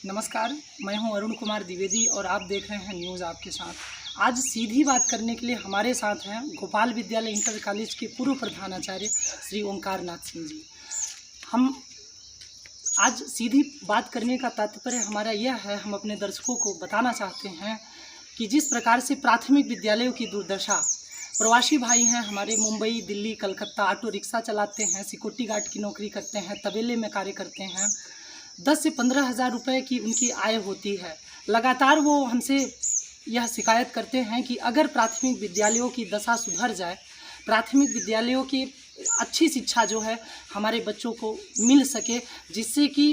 नमस्कार, मैं हूं अरुण कुमार द्विवेदी और आप देख रहे हैं न्यूज़ आपके साथ। आज सीधी बात करने के लिए हमारे साथ हैं गोपाल विद्यालय इंटर कॉलेज के पूर्व प्रधानाचार्य श्री ओंकार नाथ सिंह जी। हम आज सीधी बात करने का तात्पर्य हमारा यह है, हम अपने दर्शकों को बताना चाहते हैं कि जिस प्रकार से प्राथमिक विद्यालयों की दुर्दशा, प्रवासी भाई हैं हमारे, मुंबई, दिल्ली, कलकत्ता ऑटो रिक्शा चलाते हैं, सिक्योरिटी गार्ड की नौकरी करते हैं, तबेले में कार्य करते हैं, 10 से 15 हज़ार रुपये की उनकी आय होती है। लगातार वो हमसे यह शिकायत करते हैं कि अगर प्राथमिक विद्यालयों की दशा सुधर जाए, प्राथमिक विद्यालयों की अच्छी शिक्षा जो है हमारे बच्चों को मिल सके, जिससे कि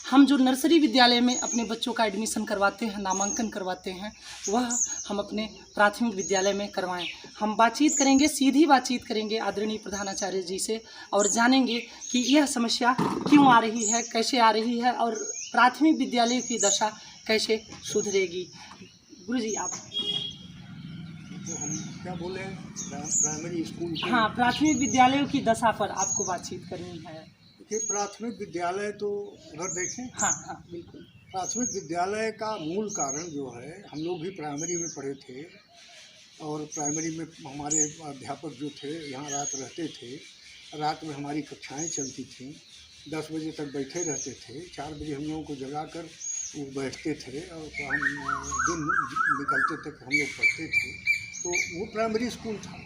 हम जो नर्सरी विद्यालय में अपने बच्चों का एडमिशन करवाते हैं, नामांकन करवाते हैं, वह हम अपने प्राथमिक विद्यालय में करवाएं। हम बातचीत करेंगे, सीधी बातचीत करेंगे आदरणीय प्रधानाचार्य जी से और जानेंगे कि यह समस्या क्यों आ रही है, कैसे आ रही है और प्राथमिक विद्यालय की दशा कैसे सुधरेगी। गुरु जी, आप तो हम क्या बोले, प्राइमरी स्कूल के हाँ, प्राथमिक विद्यालयों की दशा पर आपको बातचीत करनी है। देखिए, प्राथमिक विद्यालय तो उधर देखें। हाँ हाँ, बिल्कुल। प्राथमिक विद्यालय का मूल कारण जो है, हम लोग भी प्राइमरी में पढ़े थे और प्राइमरी में हमारे अध्यापक जो थे यहाँ रात रहते थे। रात में हमारी कक्षाएं चलती थीं, 10 बजे तक बैठे रहते थे, 4 बजे हम लोगों को जगाकर वो बैठते थे और हम दिन निकलते थे, हम लोग पढ़ते थे। तो वो प्राइमरी स्कूल था।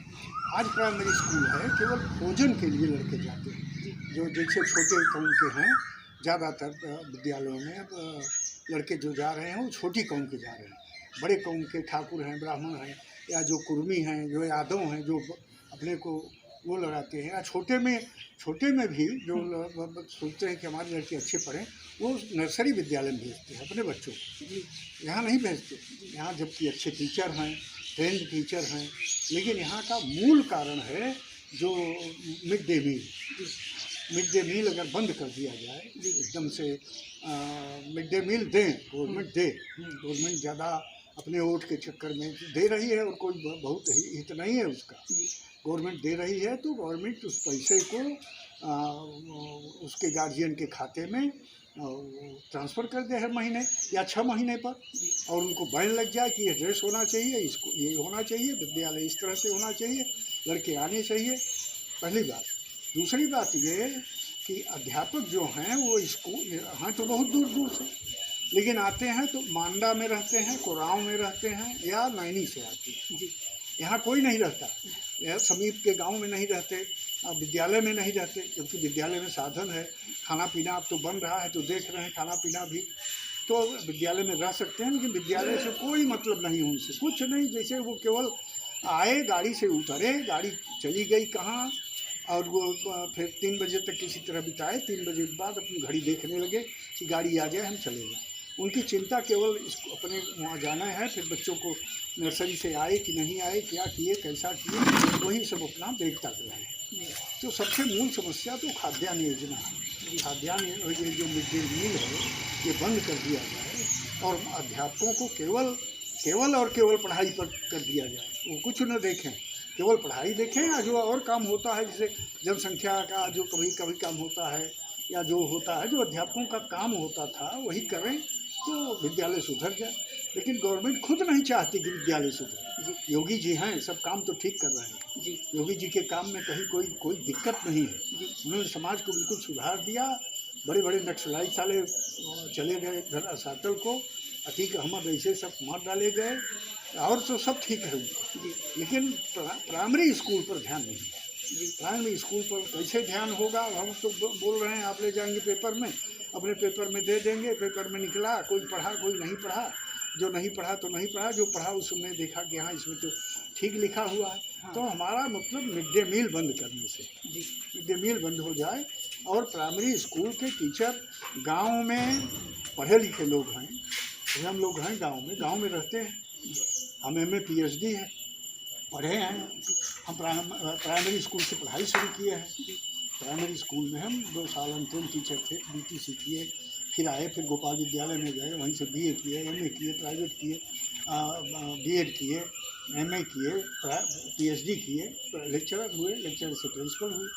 आज प्राइमरी स्कूल है, केवल भोजन के लिए लड़के जाते हैं, जो जैसे छोटे कौम के हैं। ज़्यादातर विद्यालयों में अब लड़के जो जा रहे हैं वो छोटी कौम के जा रहे हैं। बड़े कौम के ठाकुर हैं, ब्राह्मण हैं, या जो कुर्मी हैं, जो यादव हैं, जो अपने को वो लगाते हैं, या छोटे में भी जो सोचते हैं कि हमारे लड़के अच्छे पढ़ें, वो नर्सरी विद्यालय में भेजते हैं अपने बच्चों को, यहाँ नहीं भेजते। यहाँ जबकि अच्छे टीचर हैं, ट्रेंड टीचर हैं, लेकिन यहाँ का मूल कारण है जो मिड डे मील अगर बंद कर दिया जाए एकदम से। मिड डे मील दें, गवर्नमेंट ज़्यादा अपने वोट के चक्कर में दे रही है और कोई बहुत ही हित नहीं है उसका। गवर्नमेंट दे रही है तो गवर्नमेंट उस पैसे को उसके गार्जियन के खाते में ट्रांसफ़र कर दे हर महीने या 6 महीने पर, और उनको बैन लग जाए कि ये ड्रेस होना चाहिए, इसको ये होना चाहिए, विद्यालय इस तरह से होना चाहिए, लड़के आने चाहिए। पहली बात। दूसरी बात ये कि अध्यापक जो हैं वो स्कूल हाँ तो बहुत दूर दूर से, लेकिन आते हैं तो मांडा में रहते हैं, कोराव में रहते हैं या नैनी से आते हैं। यहाँ कोई नहीं रहता, यह समीप के गांव में नहीं रहते, विद्यालय में नहीं रहते, क्योंकि विद्यालय में साधन है, खाना पीना अब तो बन रहा है तो देख रहे हैं, खाना पीना भी तो विद्यालय में रह सकते हैं, लेकिन विद्यालय से कोई मतलब नहीं उनसे, कुछ नहीं। जैसे वो केवल आए, गाड़ी से उतरे, गाड़ी चली गई कहाँ, और वो फिर 3 बजे तक किसी तरह बिताए, 3 बजे के बाद अपनी घड़ी देखने लगे कि गाड़ी आ जाए हम चले जाएँ। उनकी चिंता केवल इसको अपने वहाँ जाना है, फिर बच्चों को नर्सरी से आए कि नहीं आए, क्या किए, कैसा किए, वही सब अपना देखता रहे। तो सबसे मूल समस्या तो खाद्यान्न योजना है। खाद्यान्न योजना जो मिड डे मील है ये बंद कर दिया जाए और अध्यापकों को केवल पढ़ाई पर कर दिया जाए, वो कुछ न देखें, केवल पढ़ाई देखें, या जो और काम होता है जैसे जनसंख्या का जो कभी काम होता है, या जो होता है जो अध्यापकों का काम होता था वही करें तो विद्यालय सुधर जाए। लेकिन गवर्नमेंट खुद नहीं चाहती कि विद्यालय सुधरे। योगी जी हैं, सब काम तो ठीक कर रहे हैं, योगी जी के काम में कहीं कोई दिक्कत नहीं है। उन्होंने समाज को बिल्कुल सुधार दिया। बड़े बड़े नक्सलाई साले चले गए सातल को, अतीक अहमद ऐसे सब मार डाले गए, और तो सब ठीक है लेकिन प्राइमरी स्कूल पर ध्यान नहीं है। प्राइमरी स्कूल पर कैसे ध्यान होगा? हम तो बोल रहे हैं आप ले जाएंगे पेपर में, अपने पेपर में दे देंगे, पेपर में निकला, कोई पढ़ा कोई नहीं पढ़ा, जो नहीं पढ़ा तो नहीं पढ़ा, जो पढ़ा उसने देखा कि हाँ इसमें तो ठीक लिखा हुआ है। हाँ। तो हमारा मतलब मिड डे मील बंद करने से, मिड डे मील बंद हो जाए और प्राइमरी स्कूल के टीचर गाँव में पढ़े लिखे लोग हैं, हम लोग हैं गाँव में रहते हैं, हम MA PhD हैं, पढ़े हैं, हम प्राइमरी स्कूल से पढ़ाई शुरू किए हैं। प्राइमरी स्कूल में हम 2 साल अंतरिम टीचर थे, BTC किए, फिर आए, फिर गोपाल विद्यालय में गए, वहीं से BA किए, MA किए, प्राइवेट किए, B.Ed किए, MA किए, PhD किए, लेक्चरर हुए, लेक्चरर से प्रिंसिपल हुए,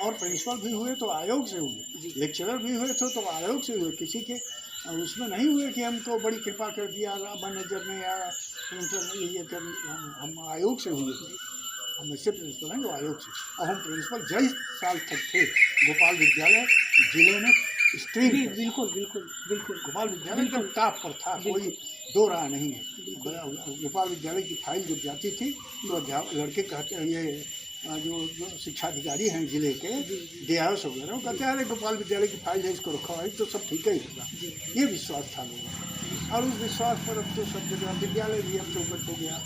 और प्रिंसिपल भी हुए तो आयोग से हुए, लेक्चरर भी हुए तो आयोग से हुए। किसी के और उसमें नहीं हुए कि हमको बड़ी कृपा कर दिया मैनेजर ने या ये कर, हम आयोग से हुए थे। हम ऐसे प्रिंसिपल हैं जो आयोग से, और हम प्रिंसिपल 23 साल तक थे गोपाल विद्यालय जिले में स्ट्रीम पर। बिल्कुल बिल्कुल बिल्कुल। गोपाल विद्यालय एकदम टॉप पर था, कोई दो राह नहीं है। गोपाल विद्यालय की फाइल जब जाती थी तो लड़के कहते हैं, ये जो शिक्षा अधिकारी हैं जिले के DIOs वगैरह, वो कहते हैं अरे गोपाल विद्यालय की फाइल है, इसको रखो, तो सब ठीक ही होगा। ये विश्वास था लोगों का, और उस विश्वास पर अब तो सब जगह विद्यालय भी अब चौपट हो गया।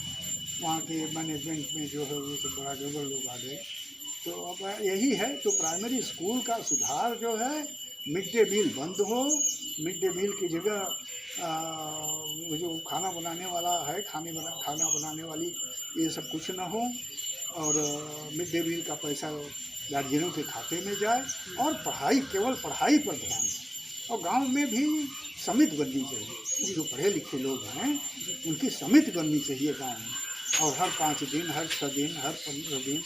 वहाँ के मैनेजमेंट में जो है वो सब बड़ा गड़बड़ लोग आ गए। तो अब यही है, तो प्राइमरी स्कूल का सुधार जो है, मिड डे मील बंद हो, मिड डे मील की जगह वो जो खाना बनाने वाला है, खाना बनाने वाली, ये सब कुछ ना हो, और मिड डे मील का पैसा गार्जियनों के खाते में जाए, और पढ़ाई, केवल पढ़ाई पर ध्यान दें। और गांव में भी समिति बननी चाहिए, जो पढ़े लिखे लोग हैं उनकी समिति बननी चाहिए गांव में, और हर 5 दिन, हर 6 दिन, हर 15 दिन,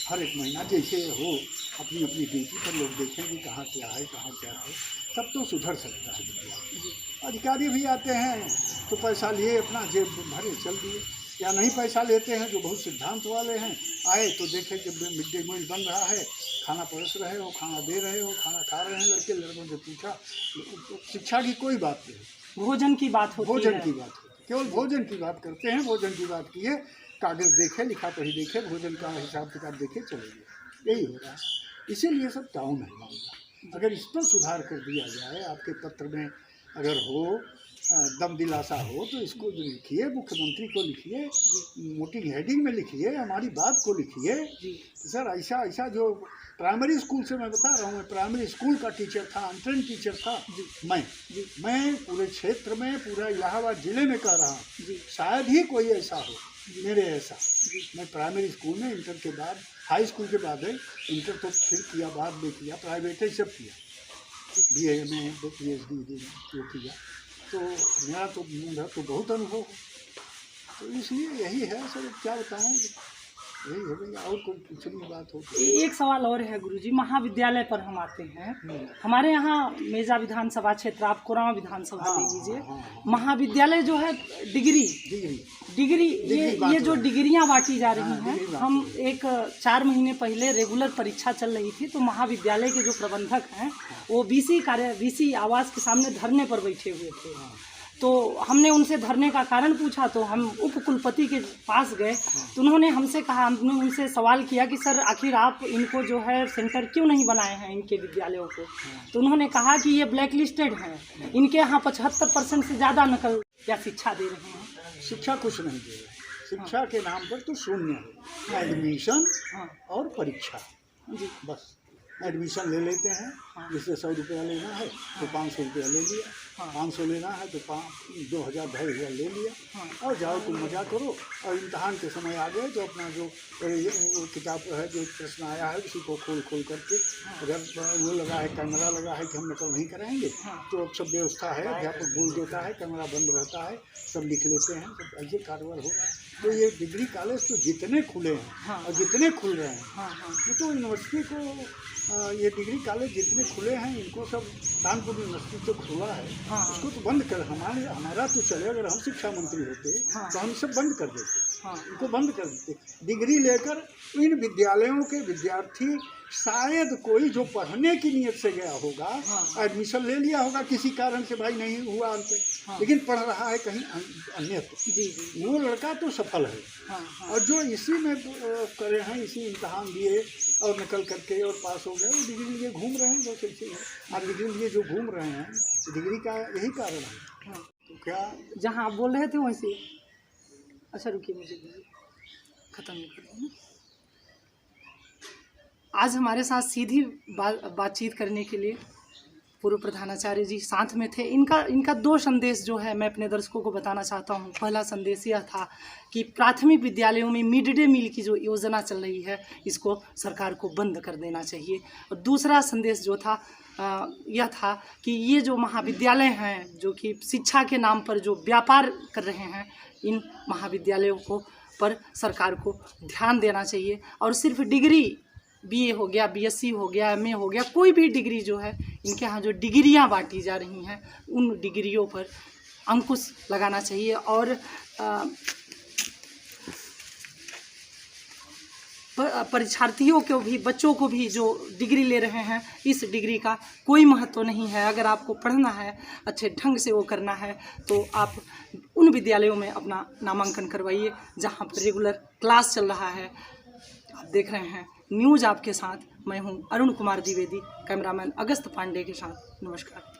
हर 1 महीना जैसे हो, अपनी अपनी ड्यूटी पर लोग देखें कि कहाँ क्या है, तब तो सुधर सकता है विद्यालय। अधिकारी भी आते हैं तो पैसा लिए अपना जेब भरे चल दिए, या नहीं पैसा लेते हैं, जो बहुत सिद्धांत वाले हैं, आए तो देखें कि मिड डे मील बन रहा है, खाना परस रहे हो, खाना दे रहे हो, खाना खा रहे हैं लड़कों से पूछा, शिक्षा की कोई बात नहीं, भोजन की बात होती है, भोजन की बात होती है, केवल भोजन की बात करते हैं। भोजन की बात किए, कागज़ देखे, लिखा पढ़ी देखे, भोजन का हिसाब किताब देखे, चले गए, यही हो रहा है। इसीलिए सब डाउन है मामला। अगर इस पर सुधार कर दिया जाए, आपके पत्र में अगर हो, दम दिलासा हो, तो इसको लिखिए, मुख्यमंत्री को लिखिए, मोटी हेडिंग में लिखिए, हमारी बात को लिखिए। सर ऐसा जो प्राइमरी स्कूल से मैं बता रहा हूँ, प्राइमरी स्कूल का टीचर था, एंट्रेंस टीचर था मैं पूरे क्षेत्र में, पूरा इलाहाबाद जिले में कह रहा हूँ, शायद ही कोई ऐसा हो मेरे ऐसा। मैं प्राइमरी स्कूल में इंटर के बाद, हाई स्कूल के बाद है, इंटर तो फिर किया, बाद में किया, प्राइवेट ही सब किया, BA में PhD जो किया, तो मेरा तो बहुत अनुभव है। तो इसलिए यही है सर, क्या बताऊँ, यही है भैया, और कोई पूछने की बात हो। एक सवाल और है गुरुजी, महाविद्यालय पर हम आते हैं। हमारे यहाँ मेजा विधानसभा क्षेत्र, आप कोरावा विधानसभा ले लीजिए, महाविद्यालय जो है डिग्री ये जो डिग्रियां बांटी जा रही हैं, हम 4 महीने पहले रेगुलर परीक्षा चल रही थी, तो महाविद्यालय के जो प्रबंधक हैं वो VC आवास के सामने धरने पर बैठे हुए थे। तो हमने उनसे धरने का कारण पूछा, तो हम उप कुलपति के पास गए, तो उन्होंने हमसे कहा, हमने उनसे सवाल किया कि सर आखिर आप इनको जो है सेंटर क्यों नहीं बनाए हैं इनके विद्यालयों को। तो उन्होंने कहा कि ये ब्लैक लिस्टेड हैं, इनके यहाँ 75% से ज़्यादा नकल या शिक्षा दे रहे हैं। शिक्षा कुछ नहीं दे रहे, शिक्षा के नाम पर तो शून्य है, एडमिशन और परीक्षा, बस। एडमिशन ले लेते हैं, जिससे 100 रुपया लेना है तो 500 रुपया ले लिया, 500 लेना है तो 2000 2,500 ले लिया, और जाओ तुम मजा करो। और इम्तहान के समय आ गए तो अपना जो किताब है, जो प्रश्न आया है, उसी को खोल करके, अगर वो लगा है, कैमरा लगा है कि हम नकल नहीं कराएंगे, तो अब सब व्यवस्था है, अध्यापक बोल देता है, कैमरा बंद रहता है, सब लिख लेते हैं, सब ऐसे कारोबार हो रहा है। तो ये डिग्री कॉलेज तो जितने खुले हैं और जितने खुल रहे हैं, वो तो यूनिवर्सिटी को, ये डिग्री कॉलेज जितने खुले हैं, इनको सब, कानपुर यूनिवर्सिटी तो खुला है, उसको तो बंद कर, हमारा तो चले, अगर हम शिक्षा मंत्री होते तो हम सब बंद कर देते, इनको बंद कर देते। डिग्री लेकर इन विद्यालयों के विद्यार्थी, शायद कोई जो पढ़ने की नीयत से गया होगा, एडमिशन ले लिया होगा, किसी कारण से भाई नहीं हुआ अंत, लेकिन पढ़ रहा है कहीं अन्यत्र, वो लड़का तो सफल है। और जो इसी में करे हैं, इसी इम्तहान दिए और नकल करके और पास हो गए, वो डिग्री लिए घूम रहे हैं, बस ऐसे है। आप डिग्री लिए जो घूम रहे हैं, डिग्री का यही कारण है। तो क्या जहाँ आप बोल रहे थे वैसे, अच्छा रुकिए, मुझे ख़त्म नहीं कर देना। आज हमारे साथ सीधी बातचीत करने के लिए पूर्व प्रधानाचार्य जी साथ में थे। इनका 2 संदेश जो है मैं अपने दर्शकों को बताना चाहता हूँ। पहला संदेश यह था कि प्राथमिक विद्यालयों में मिड डे मील की जो योजना चल रही है, इसको सरकार को बंद कर देना चाहिए। और दूसरा संदेश जो था यह था कि ये जो महाविद्यालय हैं, जो कि शिक्षा के नाम पर जो व्यापार कर रहे हैं, इन महाविद्यालयों को पर सरकार को ध्यान देना चाहिए और सिर्फ डिग्री BA हो गया, BSc हो गया, MA हो गया, कोई भी डिग्री जो है, इनके यहाँ जो डिग्रियाँ बांटी जा रही हैं उन डिग्रियों पर अंकुश लगाना चाहिए और परीक्षार्थियों को भी, बच्चों को भी जो डिग्री ले रहे हैं, इस डिग्री का कोई महत्व नहीं है। अगर आपको पढ़ना है, अच्छे ढंग से वो करना है, तो आप उन विद्यालयों में अपना नामांकन करवाइए जहाँ पर रेगुलर क्लास चल रहा है। आप देख रहे हैं न्यूज़ आपके साथ, मैं हूँ अरुण कुमार द्विवेदी, कैमरामैन अगस्त पांडे के साथ। नमस्कार।